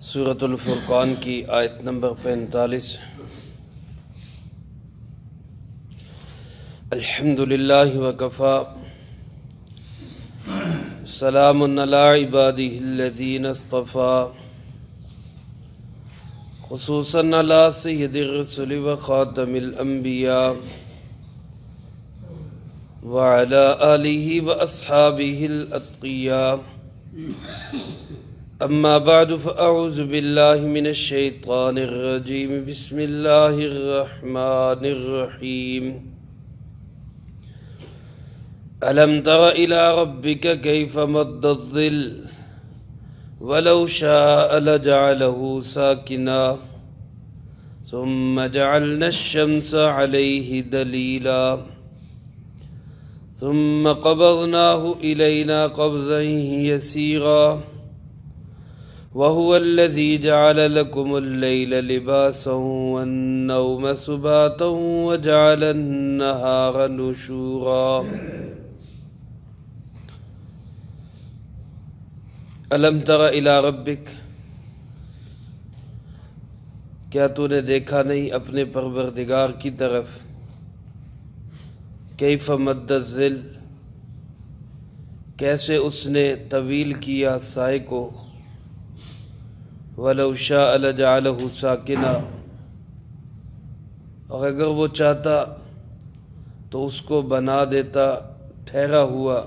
سورۃ الفرقان کی آیت نمبر 45۔ الحمدللہ وکفی سلام علی عبادہ الذین اصطفی خصوصا علی سید الرسل وخاتم الانبیاء وعلی آلہ واصحابہ الاتقیاء اما بعد فاعوذ باللہ من الشیطان الرجیم بسم اللہ الرحمن الرحیم ألم تر إلى ربك كيف مد الظل ولو شاء لجعله ساكنا ثم جعلنا الشمس عليه دليلا ثم قبضناه إلينا قبضا يسيرا وهو الذي جعل لكم الليل لباسا والنوم سباتا وجعل النهار نشورا الم تر الی ربک، کیا تو نے دیکھا نہیں اپنے پروردگار کی طرف؟ کیف مد الظل، کیسے اس نے طویل کیا سائے کو، ولو شاء لجعلہ ساکنا، اور اگر وہ چاہتا تو اس کو بنا دیتا ٹھہرا ہوا،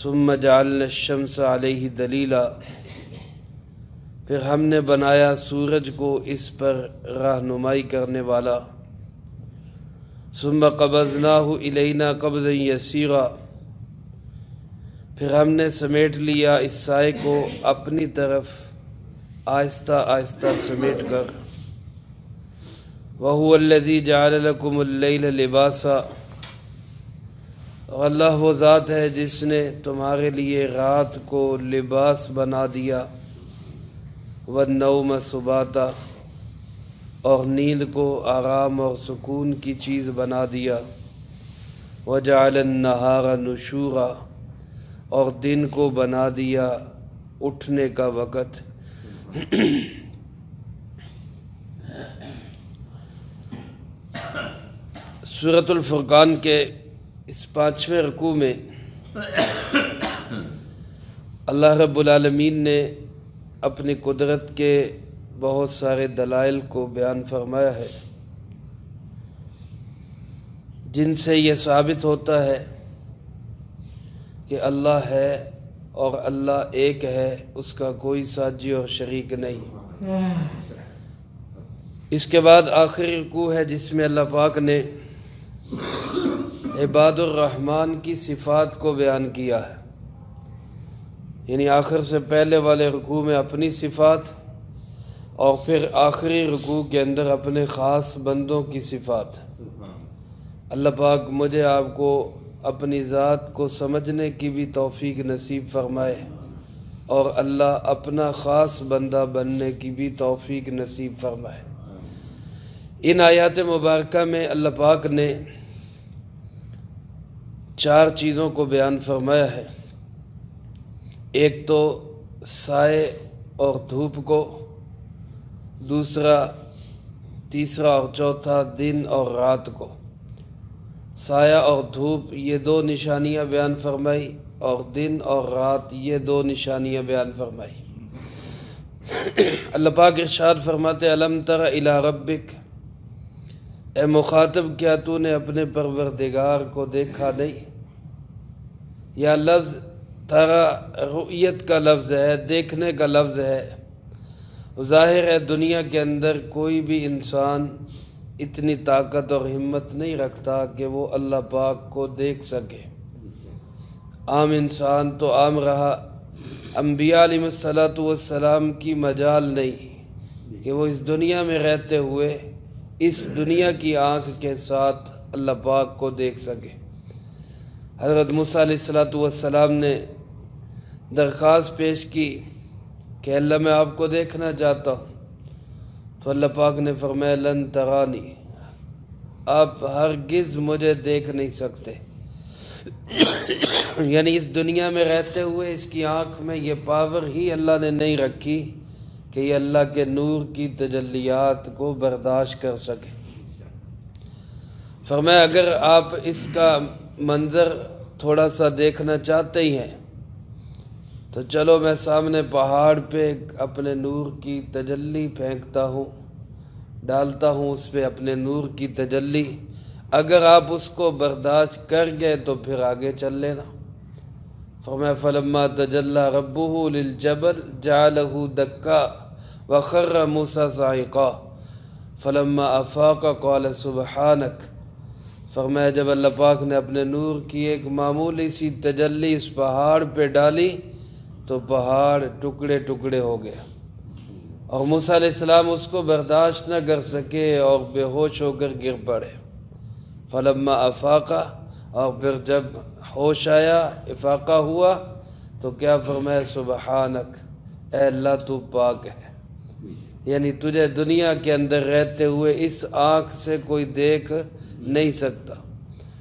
ثم جعلنا الشمس علیہ دلیلا، پھر ہم نے بنایا سورج کو اس پر رہنمائی کرنے والا، ثم قبضناہ الینا قبضا یسیرا، پھر ہم نے سمیٹ لیا اس سائے کو اپنی طرف آہستہ آہستہ سمیٹ کر، وَهُوَ الَّذِي جَعَلَ لَكُمُ اللَّيْلَ لِبَاسًا، اور اللہ وہ ذات ہے جس نے تمہارے لیے رات کو لباس بنا دیا، وَالنَّوْمَ سُبَاتًا، اور نیند کو آرام اور سکون کی چیز بنا دیا، وَجَعَلَ النَّهَارَ نُشُورًا، اور دن کو بنا دیا اٹھنے کا وقت۔ سورۃ الفرقان کے اس 5ویں رکوع میں اللہ رب العالمین نے اپنی قدرت کے بہت سارے دلائل کو بیان فرمایا ہے، جن سے یہ ثابت ہوتا ہے کہ اللہ ہے اور اللہ ایک ہے، اس کا کوئی ساجی اور شریک نہیں۔ اس کے بعد آخری رکوع ہے جس میں اللہ پاک نے عباد الرحمن کی صفات کو بیان کیا ہے، یعنی آخر سے پہلے والے رکوع میں اپنی صفات اور پھر آخری رکوع کے اندر اپنے خاص بندوں کی صفات۔ اللہ پاک مجھے آپ کو اپنی ذات کو سمجھنے کی بھی توفیق نصیب فرمائے اور اللہ اپنا خاص بندہ بننے کی بھی توفیق نصیب فرمائے۔ ان آیات مبارکہ میں اللہ پاک نے 4 چیزوں کو بیان فرمایا ہے، ایک تو سائے اور دھوپ کو، دوسرا، تیسرا اور چوتھا دن اور رات کو۔ سایہ اور دھوپ یہ 2 نشانیاں بیان فرمائی، اور دن اور رات یہ 2 نشانیاں بیان فرمائی۔ اللہ پاک ارشاد فرماتے الم تر الی ربک، اے مخاطب کیا تو نے اپنے پروردگار کو دیکھا نہیں؟ یا لفظ ترا رؤیت کا لفظ ہے، دیکھنے کا لفظ ہے۔ ظاہر ہے دنیا کے اندر کوئی بھی انسان اتنی طاقت اور ہمت نہیں رکھتا کہ وہ اللہ پاک کو دیکھ سکے۔ عام انسان تو عام رہا، انبیاء علیہ السلام کی مجال نہیں کہ وہ اس دنیا میں رہتے ہوئے اس دنیا کی آنکھ کے ساتھ اللہ پاک کو دیکھ سکے۔ حضرت موسیٰ علیہ السلام نے درخواست پیش کی کہ اللہ میں آپ کو دیکھنا چاہتا ہوں، تو اللہ پاک نے فرمایا لن ترانی، آپ ہرگز مجھے دیکھ نہیں سکتے۔ یعنی اس دنیا میں رہتے ہوئے اس کی آنکھ میں یہ پاور ہی اللہ نے نہیں رکھی کہ یہ اللہ کے نور کی تجلیات کو برداشت کر سکے۔ فرمایا اگر آپ اس کا منظر تھوڑا سا دیکھنا چاہتے ہی ہیں تو چلو میں سامنے پہاڑ پہ اپنے نور کی تجلی پھینکتا ہوں، ڈالتا ہوں اس پہ اپنے نور کی تجلی، اگر آپ اس کو برداشت کر گئے تو پھر آگے چل لینا۔ فرمایا فلما تجلی ربہ للجبل جعلہ دکا وخر موسیٰ صاعقا فلما افاق قال سبحانک۔ فرمایا جب اللہ پاک نے اپنے نور کی ایک معمولی سی تجلی اس پہاڑ پہ ڈالی تو پہاڑ ٹکڑے ٹکڑے ہو گیا، اور موسیٰ علیہ السلام اس کو برداشت نہ کر سکے اور بے ہوش ہو کر گر پڑے۔ فلما افاقہ، اور پھر جب ہوش آیا، افاقہ ہوا تو کیا فرمایا سبحانک، اے اللہ تو پاک ہے، یعنی تجھے دنیا کے اندر رہتے ہوئے اس آنکھ سے کوئی دیکھ نہیں سکتا،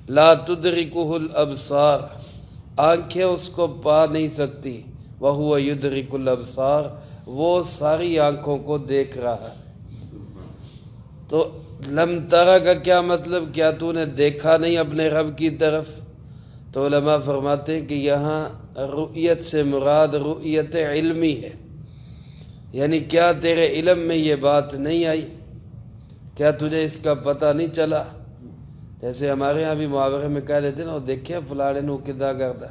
لا تدرکہ الابصار، آنکھیں اس کو پا نہیں سکتی، وہو یدرک الابصار، وہ ساری آنکھوں کو دیکھ رہا ہے۔ تو لم ترى کا کیا مطلب، کیا تو نے دیکھا نہیں اپنے رب کی طرف؟ تو علماء فرماتے ہیں کہ یہاں رؤیت سے مراد رؤیت علمی ہے، یعنی کیا تیرے علم میں یہ بات نہیں آئی، کیا تجھے اس کا پتہ نہیں چلا؟ جیسے ہمارے یہاں بھی محاورے میں کہہ لیتے نا، دیکھیا فلانے نو کدا کرتا،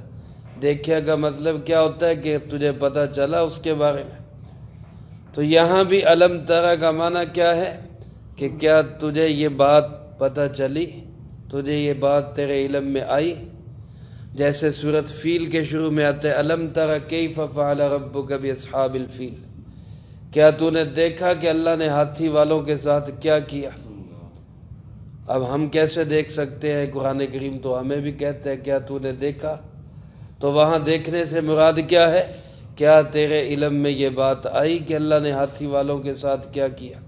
دیکھیا کا مطلب کیا ہوتا ہے کہ تجھے پتہ چلا اس کے بارے میں۔ تو یہاں بھی علم ترى کا معنی کیا ہے کہ کیا تجھے یہ بات پتہ چلی، تجھے یہ بات تیرے علم میں آئی؟ جیسے سورۃ فیل کے شروع میں آتا ہے علم ترى کیف فعل ربک باصحاب الفیل، کیا تو نے دیکھا کہ اللہ نے ہاتھی والوں کے ساتھ کیا کیا؟ اب ہم کیسے دیکھ سکتے ہیں، قرآن کریم تو ہمیں بھی کہتا ہے کیا تو نے دیکھا؟ تو وہاں دیکھنے سے مراد کیا ہے، کیا تیرے علم میں یہ بات آئی کہ اللہ نے ہاتھی والوں کے ساتھ کیا کیا؟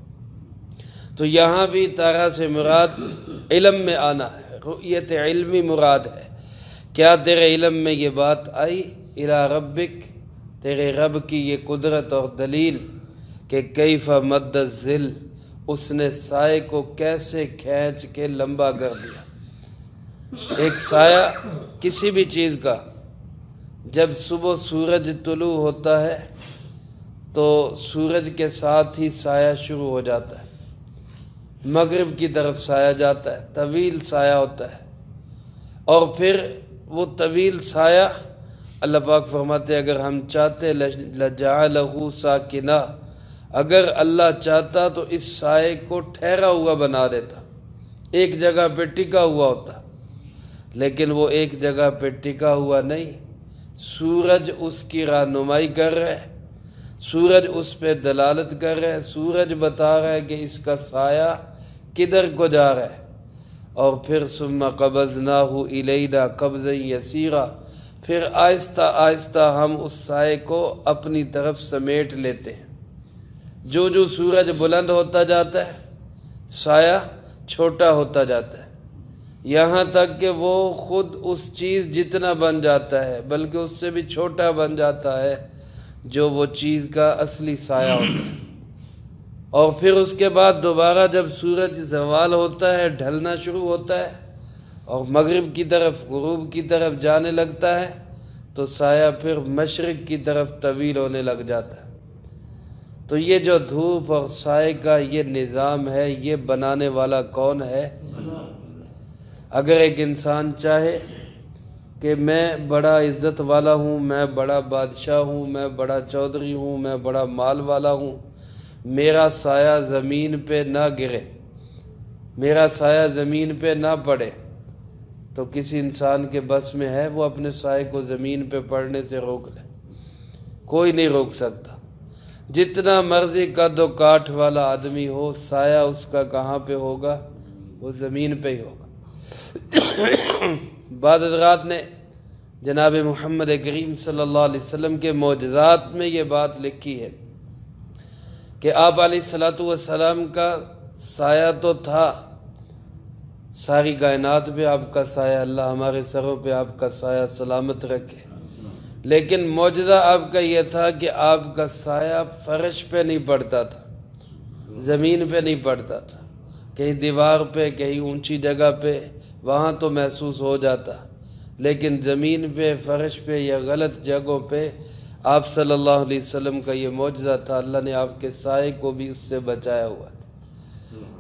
تو یہاں بھی تارا سے مراد علم میں آنا ہے، رؤیت علمی مراد ہے، کیا تیرے علم میں یہ بات آئی الی ربک، تیرے رب کی یہ قدرت اور دلیل کہ کیف مد الظل، اس نے سائے کو کیسے کھینچ کے لمبا کر دیا۔ ایک سایہ کسی بھی چیز کا جب صبح سورج طلوع ہوتا ہے تو سورج کے ساتھ ہی سایہ شروع ہو جاتا ہے، مغرب کی طرف سایہ جاتا ہے، طویل سایہ ہوتا ہے، اور پھر وہ طویل سایہ اللہ پاک فرماتے ہیں اگر ہم چاہتے لجعلہ ساکنا، اگر اللہ چاہتا تو اس سائے کو ٹھہرا ہوا بنا دیتا، ایک جگہ پہ ٹکا ہوا ہوتا، لیکن وہ ایک جگہ پہ ٹکا ہوا نہیں، سورج اس کی رہنمائی کر رہا ہے، سورج اس پہ دلالت کر رہا ہے، سورج بتا رہا ہے کہ اس کا سایہ کدھر کو جا رہا ہے، اور پھر ثم قبضناہ الینا قبضا یسیرا، پھر آہستہ آہستہ ہم اس سائے کو اپنی طرف سمیٹ لیتے ہیں۔ جو جو سورج بلند ہوتا جاتا ہے سایہ چھوٹا ہوتا جاتا ہے، یہاں تک کہ وہ خود اس چیز جتنا بن جاتا ہے بلکہ اس سے بھی چھوٹا بن جاتا ہے جو وہ چیز کا اصلی سایہ ہوتا ہے۔ اور پھر اس کے بعد دوبارہ جب سورج زوال ہوتا ہے، ڈھلنا شروع ہوتا ہے اور مغرب کی طرف، غروب کی طرف جانے لگتا ہے تو سایہ پھر مشرق کی طرف طویل ہونے لگ جاتا ہے۔ تو یہ جو دھوپ اور سائے کا یہ نظام ہے، یہ بنانے والا کون ہے؟ اگر ایک انسان چاہے کہ میں بڑا عزت والا ہوں، میں بڑا بادشاہ ہوں، میں بڑا چودھری ہوں، میں بڑا مال والا ہوں، میرا سایہ زمین پہ نہ گرے، میرا سایہ زمین پہ نہ پڑے، تو کسی انسان کے بس میں ہے وہ اپنے سائے کو زمین پہ پڑنے سے روک لے؟ کوئی نہیں روک سکتا، جتنا مرضی قد و کاٹھ والا آدمی ہو، سایہ اس کا کہاں پہ ہوگا؟ وہ زمین پہ ہی ہوگا۔ بعض حضرات نے جناب محمد کریم صلی اللہ علیہ وسلم کے معجزات میں یہ بات لکھی ہے کہ آپ علیہ السلام کا سایہ تو تھا، ساری کائنات پہ آپ کا سایہ، اللہ ہمارے سروں پہ آپ کا سایہ سلامت رکھے، لیکن معجزہ آپ کا یہ تھا کہ آپ کا سایہ فرش پہ نہیں پڑتا تھا، زمین پہ نہیں پڑتا تھا، کہیں دیوار پہ، کہیں اونچی جگہ پہ، وہاں تو محسوس ہو جاتا، لیکن زمین پہ، فرش پہ یا غلط جگہوں پہ آپ صلی اللہ علیہ وسلم کا یہ معجزہ تھا، اللہ نے آپ کے سائے کو بھی اس سے بچایا ہوا ہے۔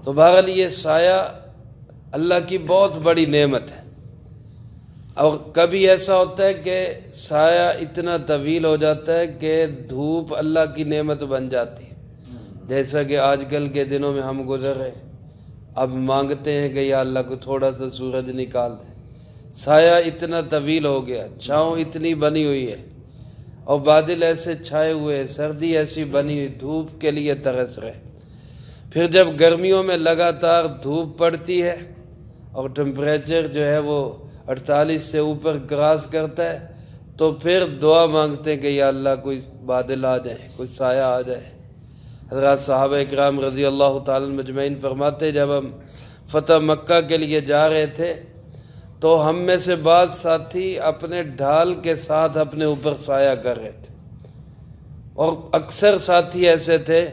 تو بہرحال یہ سایہ اللہ کی بہت بڑی نعمت ہے، اور کبھی ایسا ہوتا ہے کہ سایہ اتنا طویل ہو جاتا ہے کہ دھوپ اللہ کی نعمت بن جاتی ہے، جیسا کہ آج کل کے دنوں میں ہم گزر رہے ہیں، اب مانگتے ہیں کہ یا اللہ کو تھوڑا سا سورج نکال دے، سایہ اتنا طویل ہو گیا، چھاؤں اتنی بنی ہوئی ہے، اور بادل ایسے چھائے ہوئے ہیں، سردی ایسی بنی ہوئی، دھوپ کے لیے ترس رہے۔ پھر جب گرمیوں میں لگاتار دھوپ پڑتی ہے اور ٹمپریچر جو ہے وہ 48 سے اوپر کراس کرتا ہے، تو پھر دعا مانگتے ہیں کہ یا اللہ کوئی بادل آ جائے، کوئی سایہ آ جائے۔ حضرات صحابہ اکرام رضی اللہ تعالیٰ مجمعین فرماتے جب ہم فتح مکہ کے لیے جا رہے تھے تو ہم میں سے بعض ساتھی اپنے ڈھال کے ساتھ اپنے اوپر سایہ کر رہے تھے، اور اکثر ساتھی ایسے تھے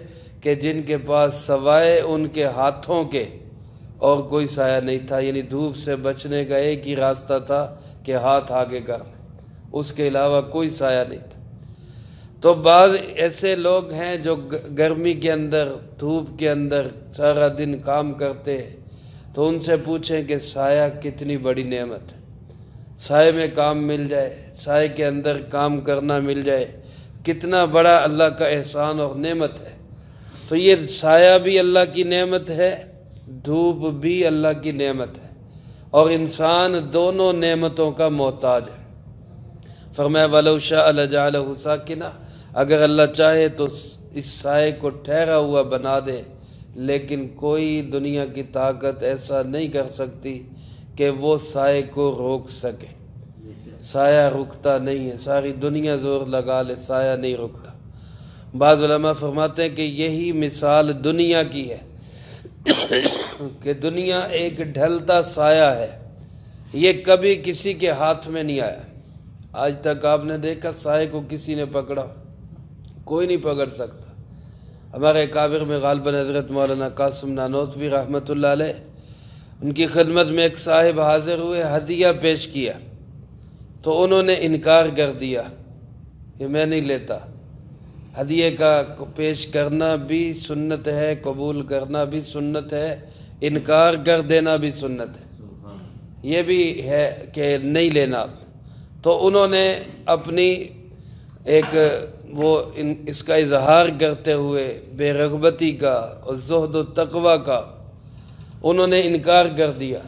کہ جن کے پاس سوائے ان کے ہاتھوں کے اور کوئی سایہ نہیں تھا، یعنی دھوپ سے بچنے کا ایک ہی راستہ تھا کہ ہاتھ آگے کر لیں، اس کے علاوہ کوئی سایہ نہیں تھا۔ تو بعض ایسے لوگ ہیں جو گرمی کے اندر، دھوپ کے اندر سارا دن کام کرتے ہیں، تو ان سے پوچھیں کہ سایہ کتنی بڑی نعمت ہے، سائے میں کام مل جائے، سائے کے اندر کام کرنا مل جائے، کتنا بڑا اللہ کا احسان اور نعمت ہے۔ تو یہ سایہ بھی اللہ کی نعمت ہے، دھوپ بھی اللہ کی نعمت ہے، اور انسان دونوں نعمتوں کا محتاج ہے۔ فرمایا وَلَوْ شَاءَ لَجَعَلَهُ سَاكِنًا، اگر اللہ چاہے تو اس سائے کو ٹھہرا ہوا بنا دے، لیکن کوئی دنیا کی طاقت ایسا نہیں کر سکتی کہ وہ سائے کو روک سکے۔ سایہ رکتا نہیں ہے، ساری دنیا زور لگا لے، سایہ نہیں رکتا۔ بعض علماء فرماتے ہیں کہ یہی مثال دنیا کی ہے کہ دنیا ایک ڈھلتا سایہ ہے، یہ کبھی کسی کے ہاتھ میں نہیں آیا۔ آج تک آپ نے دیکھا سائے کو کسی نے پکڑا؟ کوئی نہیں پکڑ سکتا۔ ہمارے کابر میں غالباً حضرت مولانا قاسم نانوتوی رحمۃ اللہ علیہ، ان کی خدمت میں ایک صاحب حاضر ہوئے، ہدیہ پیش کیا تو انہوں نے انکار کر دیا کہ میں نہیں لیتا۔ ہدیے کا پیش کرنا بھی سنت ہے، قبول کرنا بھی سنت ہے، انکار کر دینا بھی سنت ہے، یہ بھی ہے کہ نہیں لینا۔ تو انہوں نے اپنی ایک اس کا اظہار کرتے ہوئے بے رغبتی کا اور زہد و تقوی کا انہوں نے انکار کر دیا۔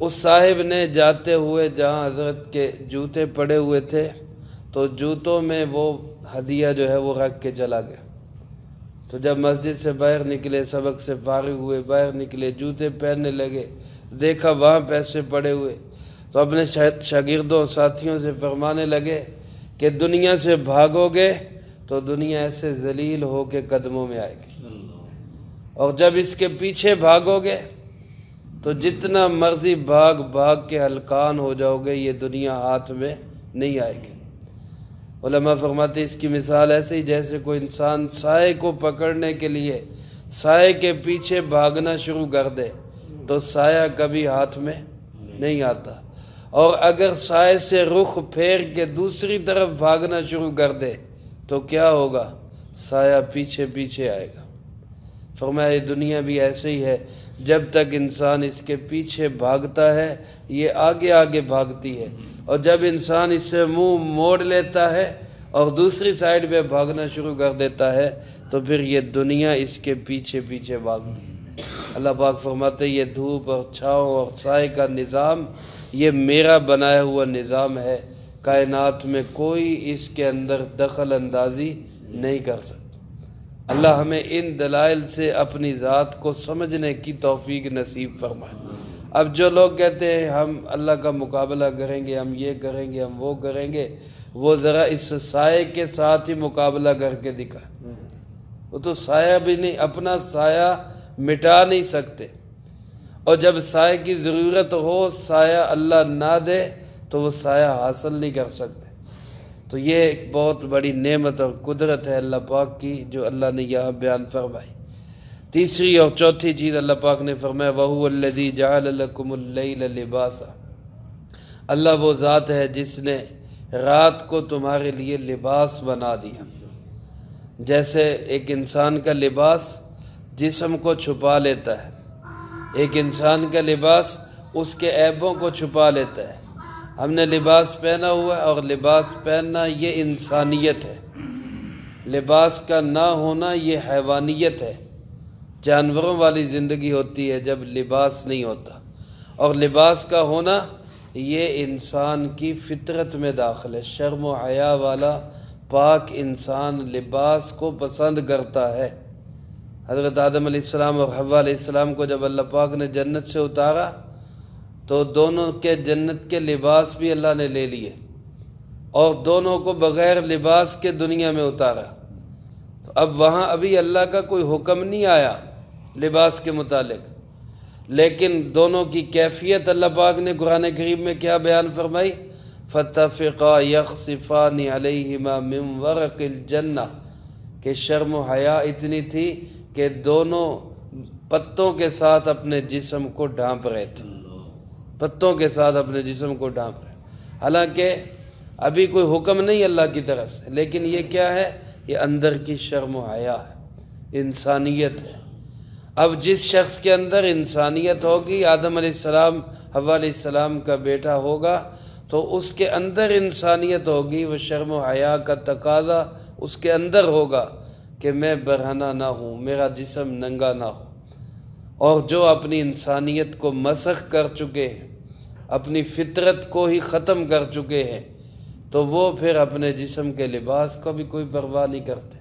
اس صاحب نے جاتے ہوئے جہاں حضرت کے جوتے پڑے ہوئے تھے تو جوتوں میں وہ ہدیہ جو ہے وہ رکھ کے چلا گیا۔ تو جب مسجد سے باہر نکلے، سبق سے فارغ ہوئے، باہر نکلے، جوتے پہننے لگے، دیکھا وہاں پیسے پڑے ہوئے، تو اپنے شاگردوں ساتھیوں سے فرمانے لگے کہ دنیا سے بھاگو گے تو دنیا ایسے ذلیل ہو کے قدموں میں آئے گی، اور جب اس کے پیچھے بھاگو گے تو جتنا مرضی بھاگ کے ہلکان ہو جاؤ گے، یہ دنیا ہاتھ میں نہیں آئے گی۔ علماء فرماتے اس کی مثال ایسے ہی جیسے کوئی انسان سائے کو پکڑنے کے لیے سائے کے پیچھے بھاگنا شروع کر دے تو سایہ کبھی ہاتھ میں نہیں آتا، اور اگر سائے سے رخ پھیر کے دوسری طرف بھاگنا شروع کر دے تو کیا ہوگا؟ سایہ پیچھے پیچھے آئے گا۔ فرمایا یہ دنیا بھی ایسے ہی ہے، جب تک انسان اس کے پیچھے بھاگتا ہے یہ آگے آگے بھاگتی ہے، اور جب انسان اس سے منہ موڑ لیتا ہے اور دوسری سائیڈ پہ بھاگنا شروع کر دیتا ہے تو پھر یہ دنیا اس کے پیچھے پیچھے بھاگتی ہے۔ اللہ پاک فرماتے یہ دھوپ اور چھاؤں اور سائے کا نظام یہ میرا بنایا ہوا نظام ہے، کائنات میں کوئی اس کے اندر دخل اندازی نہیں کر سکتا۔ اللہ ہمیں ان دلائل سے اپنی ذات کو سمجھنے کی توفیق نصیب فرمائے۔ اب جو لوگ کہتے ہیں ہم اللہ کا مقابلہ کریں گے، ہم یہ کریں گے، ہم وہ کریں گے، وہ ذرا اس سائے کے ساتھ ہی مقابلہ کر کے دکھائیں۔ وہ تو سایہ بھی نہیں، اپنا سایہ مٹا نہیں سکتے، اور جب سائے کی ضرورت ہو، سایہ اللہ نہ دے تو وہ سایہ حاصل نہیں کر سکتے۔ تو یہ ایک بہت بڑی نعمت اور قدرت ہے اللہ پاک کی جو اللہ نے یہاں بیان فرمائی۔ تیسری اور چوتھی چیز اللہ پاک نے فرمایا وَهُوَ الَّذِي جَعَلَ لَكُمُ اللَّيْلَ لِبَاسًا، اللہ وہ ذات ہے جس نے رات کو تمہارے لیے لباس بنا دیا۔ جیسے ایک انسان کا لباس جسم کو چھپا لیتا ہے، ایک انسان کا لباس اس کے عیبوں کو چھپا لیتا ہے۔ ہم نے لباس پہنا ہوا ہے اور لباس پہننا یہ انسانیت ہے، لباس کا نہ ہونا یہ حیوانیت ہے۔ جانوروں والی زندگی ہوتی ہے جب لباس نہیں ہوتا، اور لباس کا ہونا یہ انسان کی فطرت میں داخل ہے۔ شرم و حیا والا پاک انسان لباس کو پسند کرتا ہے۔ حضرت آدم علیہ السلام اور حوا علیہ السلام کو جب اللہ پاک نے جنت سے اتارا تو دونوں کے جنت کے لباس بھی اللہ نے لے لیے اور دونوں کو بغیر لباس کے دنیا میں اتارا۔ تو اب وہاں ابھی اللہ کا کوئی حکم نہیں آیا لباس کے متعلق، لیکن دونوں کی کیفیت اللہ پاک نے قرآن کریم میں کیا بیان فرمائی؟ فَاتَّفِقَا يَخْصِفَانِ عَلَيْهِمَا مِنْ وَرَقِ الْجَنَّةِ، کہ شرم و حیا اتنی تھی کہ دونوں پتوں کے ساتھ اپنے جسم کو ڈھانپ رہے تھے، پتوں کے ساتھ اپنے جسم کو ڈھانپ رہے، حالانکہ ابھی کوئی حکم نہیں اللہ کی طرف سے، لیکن یہ کیا ہے؟ یہ اندر کی شرم و حیا ہے، انسانیت ہے۔ اب جس شخص کے اندر انسانیت ہوگی، آدم علیہ السلام حوا علیہ السلام کا بیٹا ہوگا، تو اس کے اندر انسانیت ہوگی، وہ شرم و حیا کا تقاضا اس کے اندر ہوگا کہ میں برہنہ نہ ہوں، میرا جسم ننگا نہ ہو۔ اور جو اپنی انسانیت کو مسخ کر چکے ہیں، اپنی فطرت کو ہی ختم کر چکے ہیں، تو وہ پھر اپنے جسم کے لباس کو بھی کوئی پرواہ نہیں کرتے۔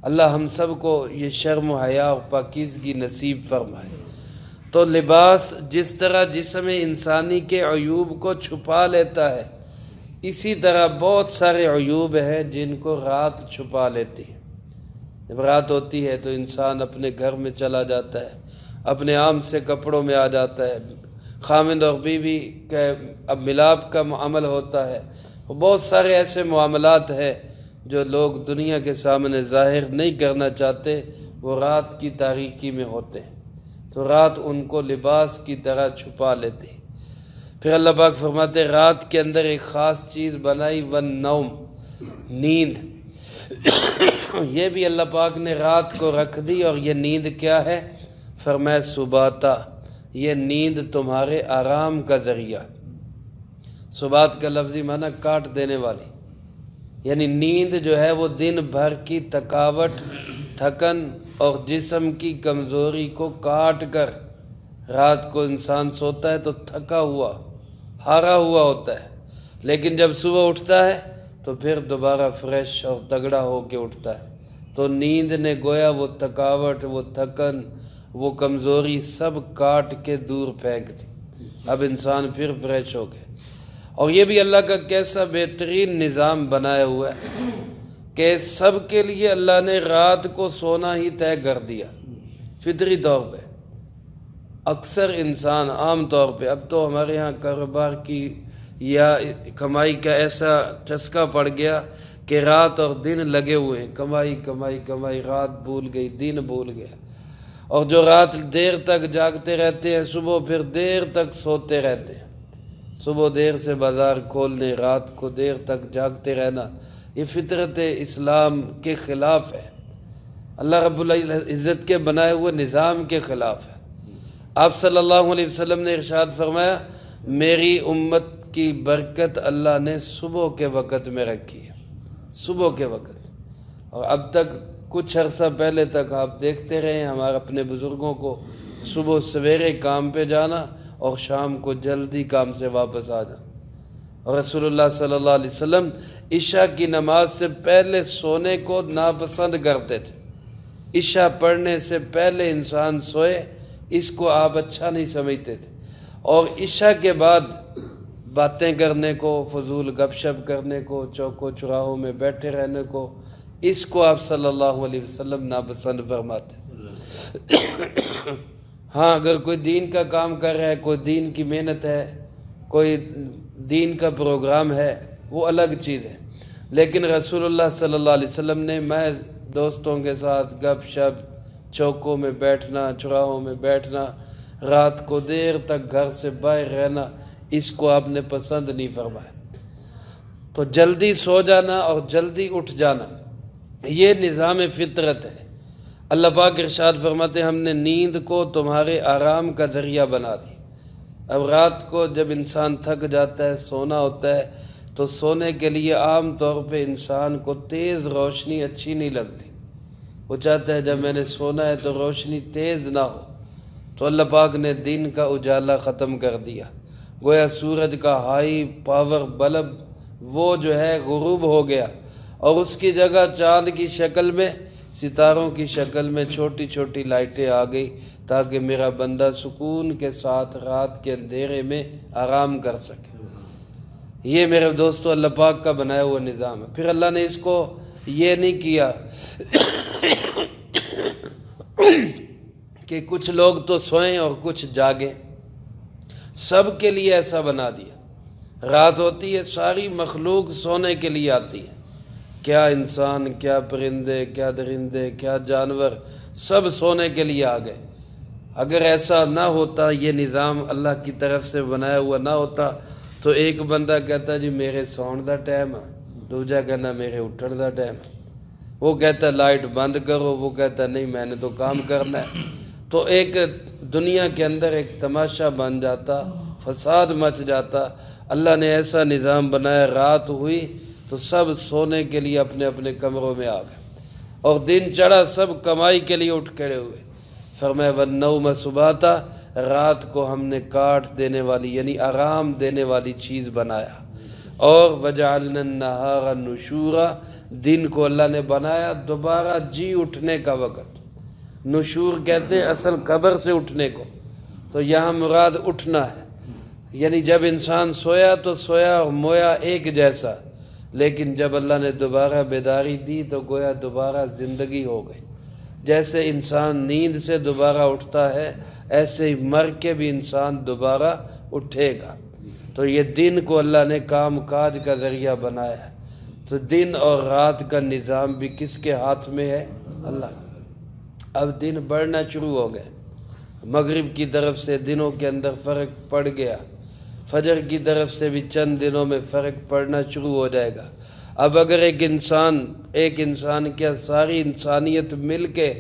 اللہ ہم سب کو یہ شرم و حیا اور پاکیزگی نصیب فرمائے۔ تو لباس جس طرح جسم انسانی کے عیوب کو چھپا لیتا ہے، اسی طرح بہت سارے عیوب ہیں جن کو رات چھپا لیتی ہے۔ جب رات ہوتی ہے تو انسان اپنے گھر میں چلا جاتا ہے، اپنے عام سے کپڑوں میں آ جاتا ہے، خامند اور بیوی کا اب ملاپ کا عمل ہوتا ہے، بہت سارے ایسے معاملات ہیں جو لوگ دنیا کے سامنے ظاہر نہیں کرنا چاہتے، وہ رات کی تاریکی میں ہوتے ہیں، تو رات ان کو لباس کی طرح چھپا لیتی۔ پھر اللہ پاک فرماتے رات کے اندر ایک خاص چیز بنائی، والنوم، نیند۔ یہ بھی اللہ پاک نے رات کو رکھ دی، اور یہ نیند کیا ہے؟ فرمایا سباتا، یہ نیند تمہارے آرام کا ذریعہ۔ سبات کا لفظی معنی کاٹ دینے والی، یعنی نیند جو ہے وہ دن بھر کی تھکاوٹ، تھکن اور جسم کی کمزوری کو کاٹ کر، رات کو انسان سوتا ہے تو تھکا ہوا، ہارا ہوا ہوتا ہے، لیکن جب صبح اٹھتا ہے تو پھر دوبارہ فریش اور تگڑا ہو کے اٹھتا ہے۔ تو نیند نے گویا وہ تھکاوٹ، وہ تھکن، وہ کمزوری سب کاٹ کے دور پھینک دی، اب انسان پھر فریش ہو گئے۔ اور یہ بھی اللہ کا کیسا بہترین نظام بنایا ہوا ہے کہ سب کے لیے اللہ نے رات کو سونا ہی طے کر دیا، فطری طور پہ۔ اکثر انسان عام طور پہ، اب تو ہمارے ہاں کاروبار کی یا کمائی کا ایسا چسکا پڑ گیا کہ رات اور دن لگے ہوئے ہیں، کمائی کمائی کمائی، رات بھول گئی، دن بھول گیا۔ اور جو رات دیر تک جاگتے رہتے ہیں، صبح پھر دیر تک سوتے رہتے ہیں۔ صبح دیر سے بازار کھولنے، رات کو دیر تک جاگتے رہنا، یہ فطرت اسلام کے خلاف ہے، اللہ رب العزت کے بنائے ہوئے نظام کے خلاف ہے۔ آپ صلی اللہ علیہ وسلم نے ارشاد فرمایا میری امت کی برکت اللہ نے صبح کے وقت میں رکھی ہے، صبح کے وقت۔ اور اب تک کچھ عرصہ پہلے تک آپ دیکھتے رہے ہیں ہمارے اپنے بزرگوں کو، صبح سویرے کام پہ جانا اور شام کو جلدی کام سے واپس آ جانا۔ اور رسول اللہ صلی اللہ علیہ وسلم عشاء کی نماز سے پہلے سونے کو ناپسند کرتے تھے، عشاء پڑھنے سے پہلے انسان سوئے اس کو آپ اچھا نہیں سمجھتے تھے، اور عشاء کے بعد باتیں کرنے کو، فضول گپ شپ کرنے کو، چوکوں چوراہوں میں بیٹھے رہنے کو، اس کو آپ صلی اللہ علیہ وسلم ناپسند فرماتے۔ ہاں اگر کوئی دین کا کام کر رہا ہے، کوئی دین کی محنت ہے، کوئی دین کا پروگرام ہے، وہ الگ چیز ہے، لیکن رسول اللہ صلی اللہ علیہ وسلم نے محض دوستوں کے ساتھ گپ شپ، چوکوں میں بیٹھنا، چوراہوں میں بیٹھنا، رات کو دیر تک گھر سے باہر رہنا، اس کو آپ نے پسند نہیں فرمایا۔ تو جلدی سو جانا اور جلدی اٹھ جانا یہ نظام فطرت ہے۔ اللہ پاک ارشاد فرماتے ہیں ہم نے نیند کو تمہارے آرام کا ذریعہ بنا دی۔ اب رات کو جب انسان تھک جاتا ہے، سونا ہوتا ہے، تو سونے کے لیے عام طور پہ انسان کو تیز روشنی اچھی نہیں لگتی، وہ چاہتا ہے جب میں نے سونا ہے تو روشنی تیز نہ ہو، تو اللہ پاک نے دن کا اجالا ختم کر دیا، گویا سورج کا ہائی پاور بلب وہ جو ہے غروب ہو گیا، اور اس کی جگہ چاند کی شکل میں، ستاروں کی شکل میں چھوٹی چھوٹی لائٹیں آ گئی، تاکہ میرا بندہ سکون کے ساتھ رات کے اندھیرے میں آرام کر سکے۔ یہ میرے دوستو اللہ پاک کا بنایا ہوا نظام ہے۔ پھر اللہ نے اس کو یہ نہیں کیا کہ کچھ لوگ تو سوئیں اور کچھ جاگیں، سب کے لیے ایسا بنا دیا۔ رات ہوتی ہے، ساری مخلوق سونے کے لیے آتی ہے، کیا انسان، کیا پرندے، کیا درندے، کیا جانور، سب سونے کے لیے آ گئے۔ اگر ایسا نہ ہوتا، یہ نظام اللہ کی طرف سے بنایا ہوا نہ ہوتا، تو ایک بندہ کہتا جی میرے سون دا ٹائم ہے، دوجا کہنا میرے اٹھن دا ٹائم ہے، وہ کہتا لائٹ بند کرو، وہ کہتا نہیں میں نے تو کام کرنا ہے۔ تو ایک دنیا کے اندر ایک تماشا بن جاتا، فساد مچ جاتا۔ اللہ نے ایسا نظام بنایا، رات ہوئی تو سب سونے کے لیے اپنے اپنے کمروں میں آ گئے، اور دن چڑھا سب کمائی کے لیے اٹھ کھڑے ہوئے۔ فرمایا وَالنَّوْمَ سُبَاتًا، رات کو ہم نے کاٹ دینے والی یعنی آرام دینے والی چیز بنایا، اور وَجَعَلْنَا النَّهَارَ نُشُورًا، دن کو اللہ نے بنایا دوبارہ جی اٹھنے کا وقت۔ نشور کہتے ہیں اصل قبر سے اٹھنے کو، تو یہاں مراد اٹھنا ہے، یعنی جب انسان سویا تو سویا اور مویا ایک جیسا، لیکن جب اللہ نے دوبارہ بیداری دی تو گویا دوبارہ زندگی ہو گئی۔ جیسے انسان نیند سے دوبارہ اٹھتا ہے، ایسے ہی مر کے بھی انسان دوبارہ اٹھے گا۔ تو یہ دن کو اللہ نے کام کاج کا ذریعہ بنایا ہے۔ تو دن اور رات کا نظام بھی کس کے ہاتھ میں ہے؟ اللہ۔ اب دن بڑھنا شروع ہو گئے، مغرب کی طرف سے دنوں کے اندر فرق پڑ گیا، فجر کی طرف سے بھی چند دنوں میں فرق پڑنا شروع ہو جائے گا۔ اب اگر ایک انسان کیا ساری انسانیت مل کے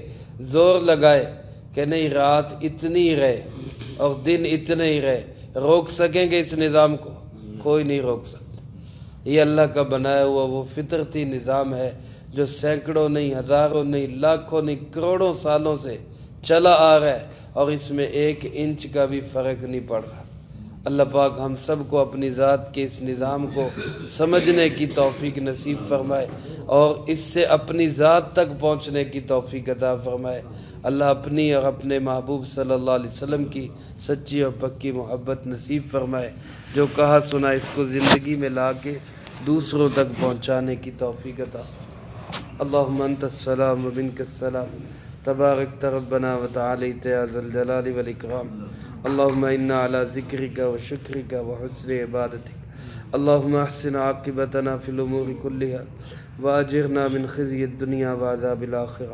زور لگائے کہ نہیں رات اتنی رہے اور دن اتنے ہی رہے، روک سکیں گے اس نظام کو؟ کوئی نہیں روک سکتا۔ یہ اللہ کا بنایا ہوا وہ فطرتی نظام ہے جو سینکڑوں نہیں، ہزاروں نہیں، لاکھوں نہیں، کروڑوں سالوں سے چلا آ رہا ہے، اور اس میں 1 انچ کا بھی فرق نہیں پڑ رہا۔ اللہ پاک ہم سب کو اپنی ذات کے اس نظام کو سمجھنے کی توفیق نصیب فرمائے، اور اس سے اپنی ذات تک پہنچنے کی توفیق عطا فرمائے۔ اللہ اپنی اور اپنے محبوب صلی اللہ علیہ وسلم کی سچی اور پکی محبت نصیب فرمائے، جو کہا سنا اس کو زندگی میں لا کے دوسروں تک پہنچانے کی توفیق عطا۔ اللہم انت السلام و منک السلام، تبارکت ربنا و تعالیت یا ذا الجلال والاکرام۔ اللہم انا علی ذکرک و شکرک و حسن عبادتک، اللہم احسن عاقبتنا فی الامور کلہا واجرنا من خزی الدنیا وعذاب الاخرہ،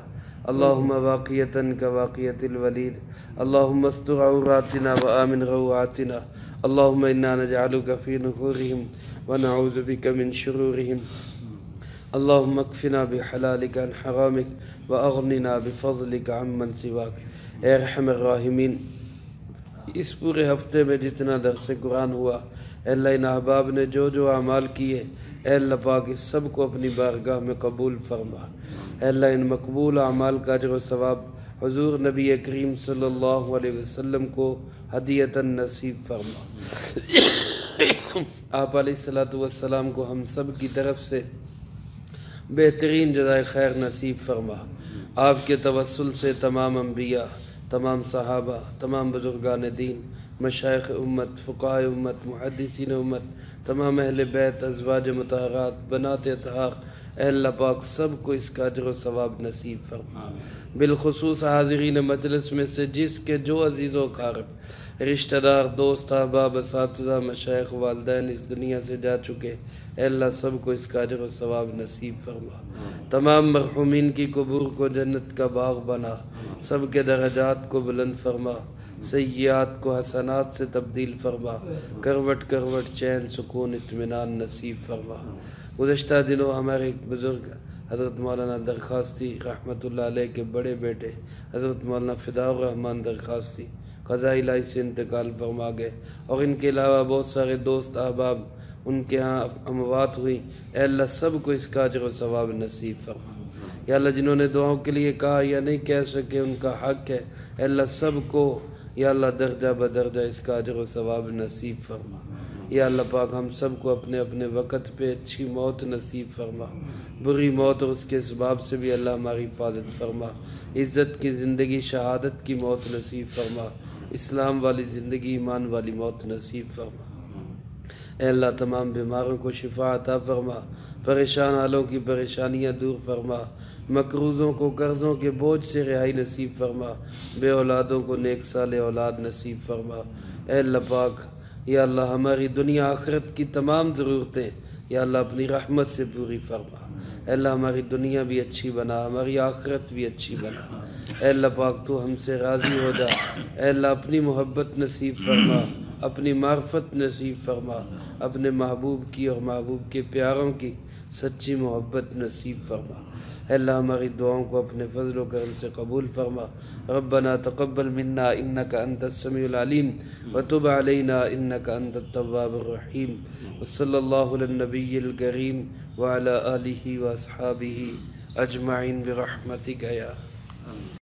اللہم واقیتا کواقیت الولید، اللہم استر عوراتنا و آمن روعاتنا، اللہم انا نجعلک فی نحورہم ونعوذ بک من شرورہم، اللہم اکفنا بحلالک عن حرامک واغننا بفضلک عمن سواک۔ اے ارحم الراحمین، اس پورے ہفتے میں جتنا درس قرآن ہوا، اے اللہ ان احباب نے جو جو اعمال کیے، اے اللہ پاک اس سب کو اپنی بارگاہ میں قبول فرما۔ اے اللہ ان مقبول اعمال کا اجر و ثواب حضور نبی کریم صلی اللہ علیہ وسلم کو ہدیۃً نصیب فرما۔ آپ علیہ الصلوۃ والسلام کو ہم سب کی طرف سے بہترین جزائے خیر نصیب فرما۔ آپ کے توسل سے تمام انبیاء، تمام صحابہ، تمام بزرگان دین، مشائخ امت، فقہاء امت، محدثین امت، تمام اہل بیت، ازواج مطہرات، بنات اطہار، اے اللہ پاک سب کو اس کا اجر و ثواب نصیب فرما۔ بالخصوص حاضرین مجلس میں سے جس کے جو عزیز و اقارب، رشتہ دار، دوست، احباب، اساتذہ، مشائخ، والدین اس دنیا سے جا چکے، اے اللہ سب کو اس کا اجر و ثواب نصیب فرما۔ تمام مرحومین کی قبور کو جنت کا باغ بنا، سب کے درجات کو بلند فرما، سیئات کو حسنات سے تبدیل فرما، کروٹ کروٹ چین، سکون، اطمینان نصیب فرما۔ گزشتہ دنوں ہمارے ایک بزرگ حضرت مولانا درخواستی رحمۃ اللہ علیہ کے بڑے بیٹے حضرت مولانا فداء الرحمن درخواستی قضاء الہی سے انتقال فرما گئے، اور ان کے علاوہ بہت سارے دوست احباب ان کے ہاں اموات ہوئی۔ اے اللہ سب کو اس کا اجر و ثواب نصیب فرما۔ یا اللہ جنہوں نے دعاؤں کے لیے کہا یا نہیں کہہ سکے ان کا حق ہے، اے اللہ سب کو یا اللہ درجہ بدرجہ اس کا اجر و ثواب نصیب فرما۔ یا اللہ پاک ہم سب کو اپنے اپنے وقت پہ اچھی موت نصیب فرما، بری موت اور اس کے اسباب سے بھی اللہ ہماری حفاظت فرما، عزت کی زندگی، شہادت کی موت نصیب فرما، اسلام والی زندگی، ایمان والی موت نصیب فرما۔ اے اللہ تمام بیماروں کو شفا عطا فرما، پریشان حالوں کی پریشانیاں دور فرما، مقروضوں کو قرضوں کے بوجھ سے رہائی نصیب فرما، بے اولادوں کو نیک صالح اولاد نصیب فرما۔ اے اللہ پاک یا اللہ ہماری دنیا آخرت کی تمام ضرورتیں یا اللہ اپنی رحمت سے پوری فرما۔ اے اللہ ہماری دنیا بھی اچھی بنا، ہماری آخرت بھی اچھی بنا۔ اے اللہ پاک تو ہم سے راضی ہو جا، اے اللہ اپنی محبت نصیب فرما، اپنی معرفت نصیب فرما، اپنے محبوب کی اور محبوب کے پیاروں کی سچی محبت نصیب فرما۔ اے اللہ ہماری دعاؤں کو اپنے فضل و کرم سے قبول فرما۔ ربنا تقبل منا انک انت السمیع العلیم وتب علینا انک انت التواب الرحیم، وصلی اللہ علی النبی الکریم وعلی آلہ واصحابہ اجمعین برحمتک یا